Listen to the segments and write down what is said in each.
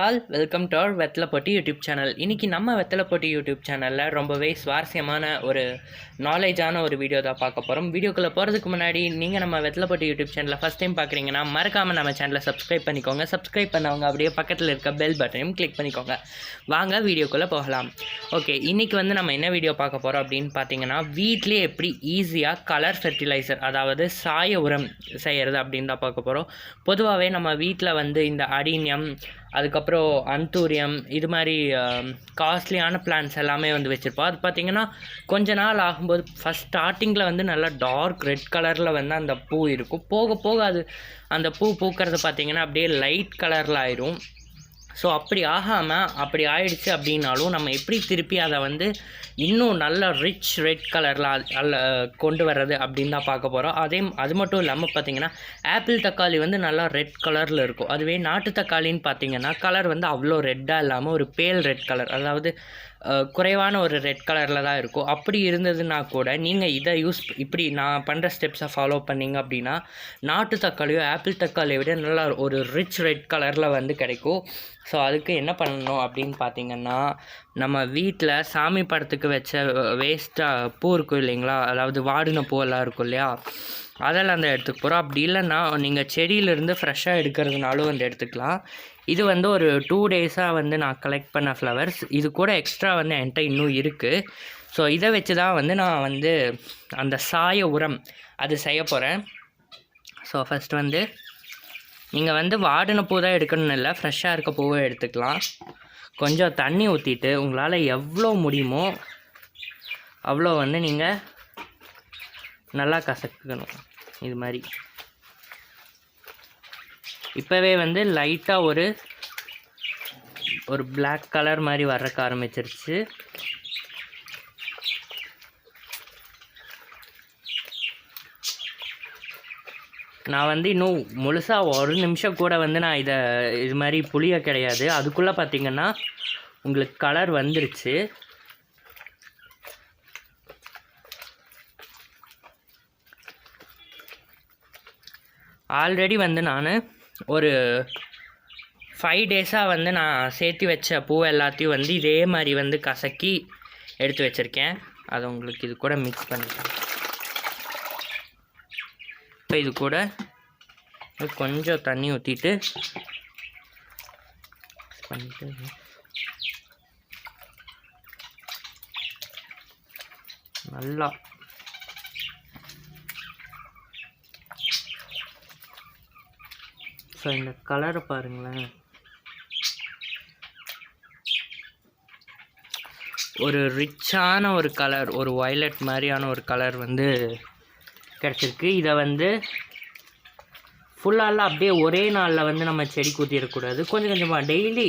All welcome to our Vethalaipatti YouTube channel. இன்றைக்கி நம்ம Vethalaipatti YouTube சேனலில் ரொம்பவே சுவாரஸ்யமான ஒரு நாலேஜான ஒரு வீடியோ தான் பார்க்க போகிறோம். வீடியோக்குள்ளே போகிறதுக்கு முன்னாடி நீங்கள் நம்ம வெத்தலைப்பட்டி யூடியூப் சேனலில் ஃபஸ்ட் டைம் பார்க்குறீங்கன்னா மறக்காமல் நம்ம சேனலை சப்ஸ்கிரைப் பண்ணிக்கோங்க. சப்ஸ்கிரைப் பண்ணவங்க அப்படியே பக்கத்தில் இருக்க பெல் பட்டனையும் கிளிக் பண்ணிக்கோங்க. வாங்க வீடியோக்குள்ளே போகலாம். ஓகே, இன்றைக்கி நம்ம என்ன வீடியோ பார்க்க போகிறோம் அப்படின்னு பார்த்தீங்கன்னா, வீட்டிலே எப்படி ஈஸியாக கலர் ஃபெர்டிலைசர், அதாவது சாய உரம் செய்கிறது அப்படின்னு தான் பார்க்க போகிறோம். பொதுவாகவே நம்ம வீட்டில் இந்த அடீனியம், அதுக்கப்புறம் அந்தூரியம், இது மாதிரி காஸ்ட்லியான பிளான்ஸ் எல்லாமே வச்சுருப்போம். அது பார்த்திங்கன்னா கொஞ்ச நாள் ஆகும்போது ஃபஸ்ட் ஸ்டார்டிங்கில் நல்லா டார்க் ரெட் கலரில் அந்த பூ இருக்கும். போக போக அது அந்த பூ பூக்கிறது பார்த்திங்கன்னா அப்படியே லைட் கலரில் ஆயிரும். ஸோ அப்படி ஆகாமல் அப்படி ஆயிடுச்சு அப்படின்னாலும் நம்ம எப்படி திருப்பி அதை இன்னும் நல்ல ரிச் ரெட் கலரில் கொண்டு வர்றது அப்படின்னு தான் பார்க்க போகிறோம். அது மட்டும் இல்லாமல் பார்த்திங்கன்னா ஆப்பிள் தக்காளி நல்லா ரெட் கலரில் இருக்கும். அதுவே நாட்டு தக்காளின்னு பார்த்திங்கன்னா கலர் அவ்வளோ ரெட்டாக இல்லாமல் ஒரு பேல் ரெட் கலர், அதாவது குறைவான ஒரு ரெட் கலரில் தான் இருக்கும். அப்படி இருந்ததுன்னா கூட நீங்கள் இதை இப்படி நான் பண்ணுற ஸ்டெப்ஸை ஃபாலோ பண்ணிங்க அப்படின்னா நாட்டு தக்காளியோ ஆப்பிள் தக்காளியை விட நல்லா ஒரு ரிச் ரெட் கலரில் கிடைக்கும். ஸோ அதுக்கு என்ன பண்ணணும் அப்படின்னு பார்த்திங்கன்னா, நம்ம வீட்டில் சாமி படத்துக்கு வச்ச வேஸ்ட்டாக பூ இருக்கும் இல்லைங்களா, அதாவது வாடின பூவெல்லாம் இருக்கும் இல்லையா, அதெல்லாம் எடுத்துக்க போகிறோம். அப்படி இல்லைன்னா நீங்கள் செடியிலேருந்து ஃப்ரெஷ்ஷாக எடுக்கிறதுனாலும் எடுத்துக்கலாம். இது ஒரு 2 டேஸாக நான் கலெக்ட் பண்ண ஃப்ளவர்ஸ். இது கூட எக்ஸ்ட்ரா என்கிட்ட இன்னும் இருக்குது. ஸோ இதை வச்சு தான் நான் அந்த சாய உரம் அது செய்ய போகிறேன். ஸோ ஃபஸ்ட் நீங்கள் வாடின பூ தான் எடுக்கணும்னு இல்லை, ஃப்ரெஷ்ஷாக இருக்க பூவை எடுத்துக்கலாம். கொஞ்சம் தண்ணி ஊற்றிட்டு உங்களால் எவ்வளோ முடியுமோ அவ்வளோ நீங்கள் நல்லா கசக்கணும். இது மாதிரி இப்போவே லைட்டாக ஒரு பிளாக் கலர் மாதிரி வர்றக்க ஆரம்பிச்சிருச்சு. நான் இன்னும் முழுசாக 1 நிமிஷம் கூட நான் இது மாதிரி புளிய கிடையாது. அதுக்குள்ளே பார்த்திங்கன்னா உங்களுக்கு கலர் வந்துருச்சு. ஆல்ரெடி நான் ஒரு 5 டேஸாக நான் சேர்த்து வச்ச பூ எல்லாத்தையும் இதே மாதிரி கசக்கி எடுத்து வச்சுருக்கேன். அதை உங்களுக்கு இது கூட மிக்ஸ் பண்ணிட்டேன். இப்போ இது கூட கொஞ்சம் தண்ணி ஊற்றிட்டு நல்லா ஸோ இந்த கலரை பாருங்களேன், ஒரு ரிச்சான ஒரு கலர், ஒரு வயலட் மாதிரியான ஒரு கலர் கிடச்சிருக்கு. இதை ஃபுல்லாலாம் அப்படியே ஒரே நாளில் நம்ம செடி ஊற்றிடக்கூடாது. கொஞ்சம் கொஞ்சமாக டெய்லி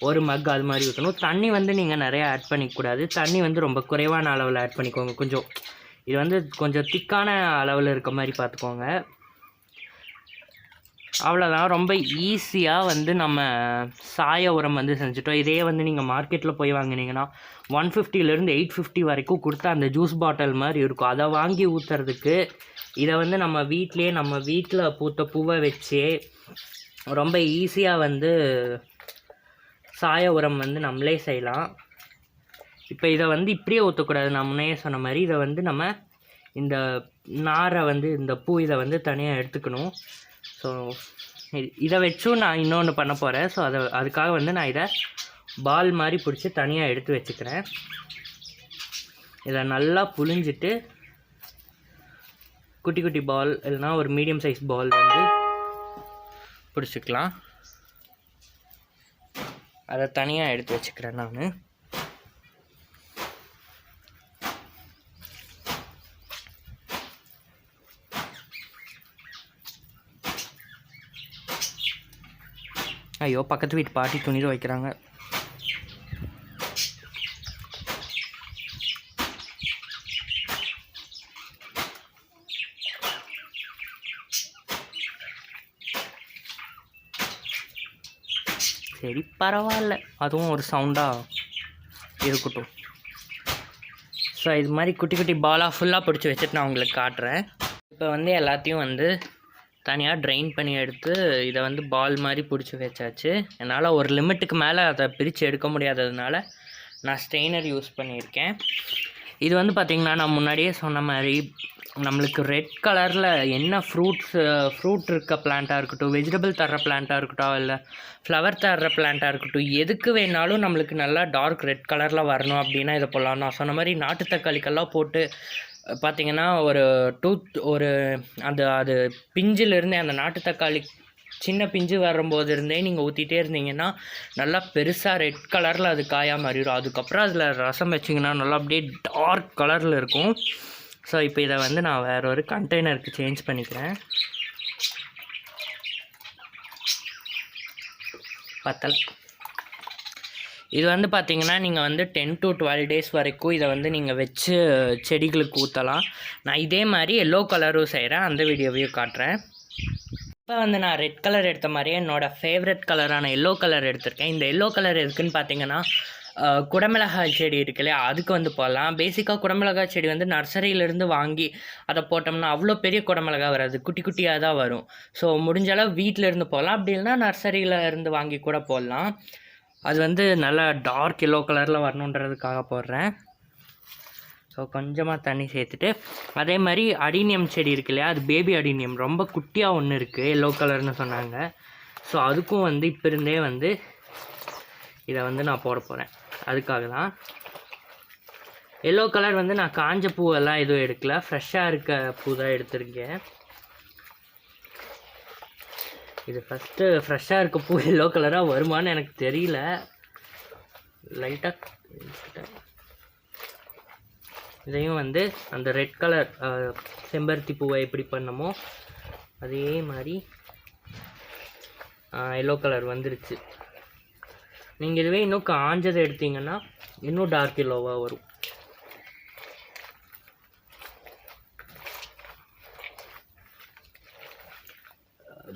ஒரு மக் அது மாதிரி ஊற்றணும். தண்ணி நீங்கள் நிறையா ஆட் பண்ணிக்கூடாது. தண்ணி ரொம்ப குறைவான அளவில் ஆட் பண்ணிக்கோங்க. கொஞ்சம் இது கொஞ்சம் திக்கான அளவில் இருக்க மாதிரி பார்த்துக்கோங்க. அவ்வளோதான். ரொம்ப ஈஸியாக நம்ம சாய உரம் செஞ்சுட்டோம். இதே நீங்கள் மார்க்கெட்டில் போய் வாங்கினீங்கன்னா 150லேருந்து 850 வரைக்கும் கொடுத்தா அந்த ஜூஸ் பாட்டில் மாதிரி இருக்கும். அதை வாங்கி ஊற்றுறதுக்கு இதை நம்ம வீட்டில் பூத்த பூவை வச்சே ரொம்ப ஈஸியாக சாய உரம் நம்மளே செய்யலாம். இப்போ இதை இப்படியே ஊற்றக்கூடாது. நான் முன்னையே சொன்ன மாதிரி இதை நம்ம இந்த நாரை இந்த பூ இதை தனியாக எடுத்துக்கணும். ஸோ இதை வச்சும் நான் இன்னொன்று பண்ண போகிறேன். ஸோ அதுக்காக நான் இதை பால் மாதிரி பிடிச்சி தனியாக எடுத்து வச்சுக்கிறேன். இதை நல்லா புழிஞ்சிட்டு குட்டி குட்டி பால் இல்லைனா ஒரு மீடியம் சைஸ் பால் பிடிச்சிக்கலாம். அதை தனியாக எடுத்து வச்சுக்கிறேன் நான். ஐயோ, பக்கத்து வீட்டு பாட்டி துணி வைக்கிறாங்க. சரி, பரவாயில்ல, அதுவும் ஒரு சவுண்டாக இருக்கட்டும். ஸோ இது மாதிரி குட்டி குட்டி பாலாக ஃபுல்லாக பிடிச்சி வச்சுட்டு நான் உங்களுக்கு காட்டுறேன். இப்போ எல்லாத்தையும் தனியாக ட்ரைன் பண்ணி எடுத்து இதை வந்து பால் மாதிரி பிடிச்சி வச்சாச்சு. என்னால் ஒரு லிமிட்டுக்கு மேலே அதை பிரித்து எடுக்க முடியாததுனால நான் ஸ்ட்ரெயினர் யூஸ் பண்ணியிருக்கேன். இது வந்து பார்த்திங்கன்னா நான் முன்னாடியே சொன்ன மாதிரி நம்மளுக்கு ரெட் கலரில் என்ன ஃப்ரூட் இருக்க பிளான்ட்டாக இருக்கட்டும், வெஜிடபிள் தர்ற பிளான்ட்டாக இருக்கட்டும், இல்லை ஃப்ளவர் தர்ற பிளான்ட்டாக இருக்கட்டும், எதுக்கு வேணாலும் நம்மளுக்கு நல்லா டார்க் ரெட் கலரில் வரணும் அப்படின்னா இதை போடலாம். நான் சொன்ன மாதிரி நாட்டு தக்காளிக்கெல்லாம் போட்டு பார்த்திங்கன்னா ஒரு அது பிஞ்சிலிருந்தே அந்த நாட்டு தக்காளி சின்ன பிஞ்சு வரும்போது இருந்தே நீங்கள் ஊற்றிட்டே இருந்தீங்கன்னா நல்லா பெருசாக ரெட் கலரில் அது காயாக மாறிடும். அதுக்கப்புறம் அதில் ரசம் வச்சிங்கன்னா நல்லா அப்படியே டார்க் கலரில் இருக்கும். ஸோ இப்போ இதை வந்து நான் வேறு ஒரு கண்டெய்னருக்கு சேஞ்ச் பண்ணிக்கிறேன். பத்தலை. இது வந்து பார்த்திங்கன்னா நீங்கள் வந்து 10 to 12 days வரைக்கும் இதை வந்து நீங்கள் வச்சு செடிகளுக்கு ஊற்றலாம். நான் இதே மாதிரி எல்லோ கலரும் செய்கிறேன், அந்த வீடியோவையும் காட்டுறேன். இப்போ வந்து நான் ரெட் கலர் எடுத்த மாதிரியே என்னோடய ஃபேவரட் கலரான எல்லோ கலர் எடுத்திருக்கேன். இந்த எல்லோ கலர் எதுக்குன்னு பார்த்தீங்கன்னா குடமிளகாய் செடி இருக்கு இல்லையா, அதுக்கு வந்து போடலாம். பேசிக்காக குடமிளகாய் செடி வந்து நர்சரியிலேருந்து வாங்கி அதை போட்டோம்னா அவ்வளோ பெரிய குடமிளகாய் வராது, குட்டி குட்டியாக தான் வரும். ஸோ முடிஞ்சளவு வீட்டில் இருந்து போடலாம், அப்படி இல்லைனா நர்சரியில் இருந்து வாங்கி கூட போடலாம். அது வந்து நல்லா டார்க் எல்லோ கலரில் வரணுன்றதுக்காக போடுறேன். ஸோ கொஞ்சமாக தண்ணி சேர்த்துட்டு, அதே மாதிரி அடினியம் செடி இருக்கு இல்லையா, அது பேபி அடினியம் ரொம்ப குட்டியாக ஒன்று இருக்குது, எல்லோ கலர்னு சொன்னாங்க. ஸோ அதுக்கும் வந்து இப்போ இருந்தே வந்து இதை வந்து நான் போட போகிறேன். அதுக்காக தான் எல்லோ கலர் வந்து நான் காஞ்ச பூவெல்லாம் எதுவும் எடுக்கல, ஃப்ரெஷ்ஷாக இருக்க பூ தான் எடுத்திருக்கேன். இது ஃபஸ்ட்டு ஃப்ரெஷ்ஷாக இருக்க பூ எல்லோ கலராக வருமானு எனக்கு தெரியல. லைட்டாக இதையும் வந்து அந்த ரெட் கலர் செம்பருத்தி பூவை எப்படி பண்ணமோ அதே மாதிரி எல்லோ கலர் வந்துருச்சு. நீங்கள் இதுவே இன்னும் காஞ்சதை எடுத்தீங்கன்னா இன்னும் டார்க் எல்லோவாக வரும்.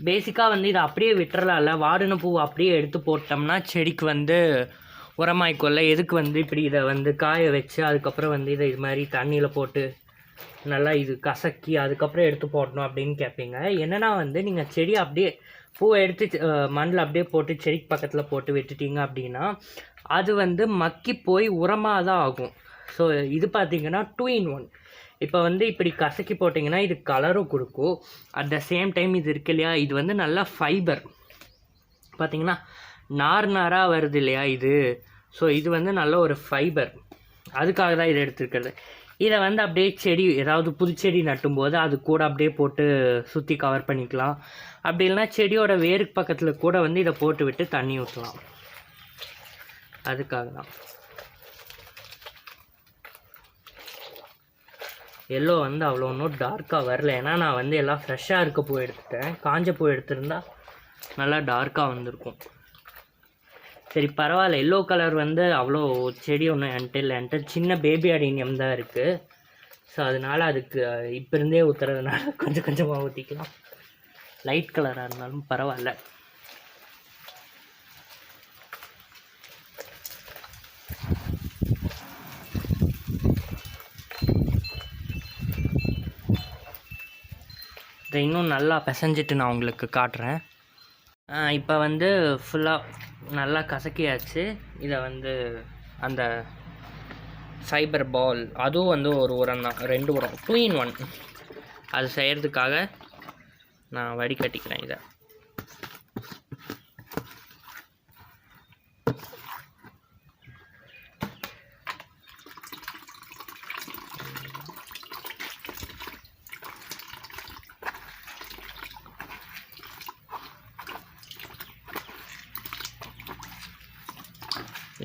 பேசிக்காக வந்து இதை அப்படியே விட்டுறலாம்ல, வாடின பூ அப்படியே எடுத்து போட்டோம்னா செடிக்கு வந்து உரமாய்க்கொள்ள. எதுக்கு வந்து இப்படி இதை வந்து காய வச்சு அதுக்கப்புறம் வந்து இதை இது மாதிரி தண்ணியில் போட்டு நல்லா இது கசக்கி அதுக்கப்புறம் எடுத்து போடணும் அப்படின்னு கேட்பீங்க. என்னென்னா வந்து நீங்கள் செடி அப்படியே பூவை எடுத்து மண்ணில் அப்படியே போட்டு செடிக்கு பக்கத்தில் போட்டு விட்டுட்டீங்க அப்படின்னா அது வந்து மக்கி போய் உரமாக தான் ஆகும். ஸோ இது பார்த்திங்கன்னா 2 in 1. இப்போ வந்து இப்படி கசக்கி போட்டிங்கன்னா இது கலரும் கொடுக்கும், அட் த சேம் டைம் இது இருக்கு இல்லையா, இது வந்து நல்லா ஃபைபர் பார்த்திங்கன்னா நாராக வருது இல்லையா இது. ஸோ இது வந்து நல்ல ஒரு ஃபைபர், அதுக்காக தான் இதை எடுத்துருக்கிறது. இதை வந்து அப்படியே செடி ஏதாவது புதுச்செடி நட்டும்போது அது கூட அப்படியே போட்டு சுற்றி கவர் பண்ணிக்கலாம். அப்படி இல்லைனா செடியோட வேருக்கு பக்கத்தில் கூட வந்து இதை போட்டு விட்டு தண்ணி ஊற்றலாம். அதுக்காக தான் எல்லோ வந்து அவ்வளோ ஒன்றும் டார்க்காக வரல, ஏன்னா நான் வந்து எல்லாம் ஃப்ரெஷ்ஷாக இருக்க பூ எடுத்துட்டேன். காஞ்ச பூ எடுத்திருந்தா நல்லா டார்க்காக வந்திருக்கும். சரி பரவாயில்ல, எல்லோ கலர் வந்து அவ்வளோ செடி ஒன்றும் என்கிட்ட சின்ன பேபி அடினியம் தான் இருக்குது. ஸோ அதனால் அதுக்கு இப்போ இருந்தே ஊற்றுறதுனால கொஞ்சம் கொஞ்சமாக ஊற்றிக்கலாம். லைட் கலராக இருந்தாலும் பரவாயில்ல. இதை இன்னும் நல்லா பிசைஞ்சிட்டு நான் உங்களுக்கு காட்டுறேன். இப்போ வந்து ஃபுல்லாக நல்லா கசக்கியாச்சு. இதை வந்து அந்த ஃபைபர் பால் அதுவும் வந்து ஒரு உரம் தான், 2 உரம் 2 in 1. அது செய்கிறதுக்காக நான் வடிகட்டிக்கிறேன் இதை.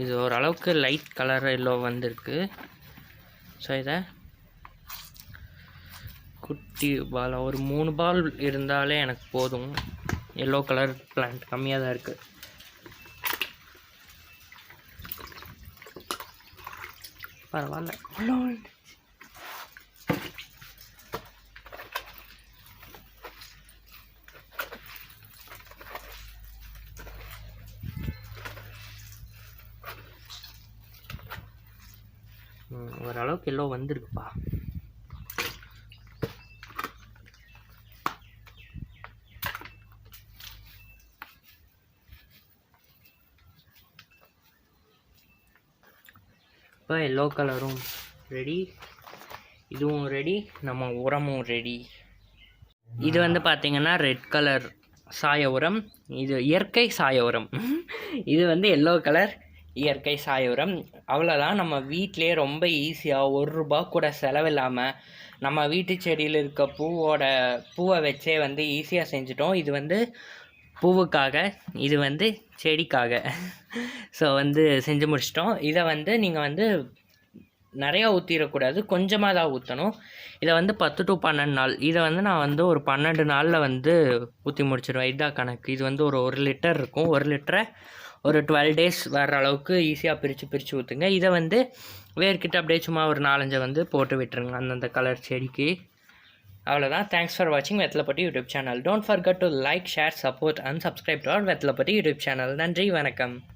இது ஓரளவுக்கு லைட் கலர் எல்லோ வந்திருக்கு. ஸோ இதை குட்டி பால் ஒரு 3 பால் இருந்தாலே எனக்கு போதும். எல்லோ கலர் பிளான்ட் கம்மியாக தான் இருக்குது. பரவாயில்ல. ஓரளவுக்கு எல்லோ வந்திருக்குப்பா. இப்போ எல்லோ கலரும் ரெடி, இதுவும் ரெடி, நம்ம உரமும் ரெடி. இது வந்து பார்த்திங்கன்னா ரெட் கலர் சாய உரம், இது இயற்கை சாய உரம். இது வந்து எல்லோ கலர் இயற்கை சாய உரம். அவ்வளோதான். நம்ம வீட்டிலே ரொம்ப ஈஸியாக ₹1 கூட செலவில்லாமல் நம்ம வீட்டு செடியில் இருக்க பூவை வச்சே வந்து ஈஸியாக செஞ்சிட்டோம். இது வந்து பூவுக்காக, இது வந்து செடிக்காக. ஸோ வந்து செஞ்சு முடிச்சிட்டோம். இதை வந்து நீங்கள் வந்து நிறையா ஊற்றிடக்கூடாது, கொஞ்சமாக தான் ஊற்றணும். இதை வந்து 10 to 12 நாள், இதை வந்து நான் வந்து ஒரு 12 நாளில் வந்து ஊற்றி முடிச்சிடுவேன். இதுதான் கணக்கு. இது வந்து ஒரு லிட்டர் இருக்கும். 1 லிட்டரை ஒரு 12 days வர்ற அளவுக்கு ஈஸியாக பிரித்து ஊற்றுங்க. இதை வந்து வேர்க்கிட்ட அப்படியே சும்மா ஒரு 4-5 வந்து போட்டு விட்டுருங்க அந்தந்த கலர் செடிக்கு. அவ்வளோதான். தேங்க்ஸ் ஃபார் வாட்சிங் Vethalaipatti YouTube channel. Don't forget to like, share, support and subscribe to our Vethalaipatti YouTube channel. நன்றி, வணக்கம்.